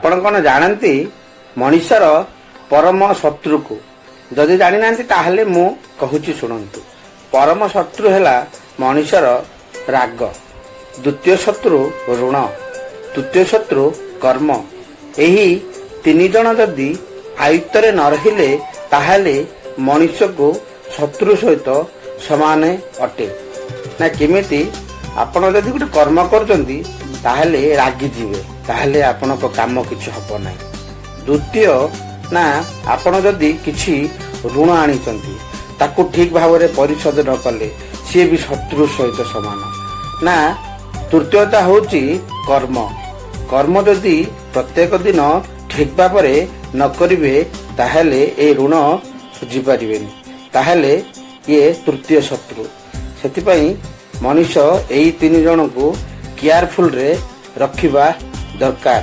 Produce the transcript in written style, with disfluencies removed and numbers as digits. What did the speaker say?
ଆପଣ କ'ଣ ଜାଣନ୍ତି ମଣିଷର ପରମ ଶତ୍ରୁକୁ? ଯଦି ଜାଣିନାହାନ୍ତି ତାହେଲେ ମୁଁ କହୁଛି ଶୁଣନ୍ତୁ। ପରମ ଶତ୍ରୁ ହେଲା ମଣିଷର ରାଗ, ଦ୍ୱିତୀୟ ଶତ୍ରୁ ଋଣ, ତୃତୀୟ ଶତ୍ରୁ କର୍ମ। ଏହି ତିନି ଜଣ ଯଦି ଆୟତ୍ତରେ ନ ରହିଲେ ତାହେଲେ ମଣିଷକୁ ଶତ୍ରୁ ସହିତ ସମାନ ଅଟେ। ନା କେମିତି? ଆପଣ ଯଦି ଗୋଟେ କର୍ମ କରୁଛନ୍ତି ତାହେଲେ ରାଗିଯିବେ, ତାହେଲେ ଆପଣଙ୍କ କାମ କିଛି ହବ ନାହିଁ। ଦ୍ୱିତୀୟ, ନା ଆପଣ ଯଦି କିଛି ଋଣ ଆଣିଛନ୍ତି ତାକୁ ଠିକ ଭାବରେ ପରିଶୋଧ ନ କଲେ ସିଏ ବି ଶତ୍ରୁ ସହିତ ସମାନ। ନା ତୃତୀୟଟା ହେଉଛି କର୍ମ। କର୍ମ ଯଦି ପ୍ରତ୍ୟେକ ଦିନ ଠିକ ଭାବରେ ନ କରିବେ ତାହେଲେ ଏ ଋଣ ସୁଝିପାରିବେନି, ତାହେଲେ ଇଏ ତୃତୀୟ ଶତ୍ରୁ। ସେଥିପାଇଁ ମଣିଷ ଏହି ତିନି ଜଣକୁ କେୟାରଫୁଲରେ ରଖିବା ଦରକାର।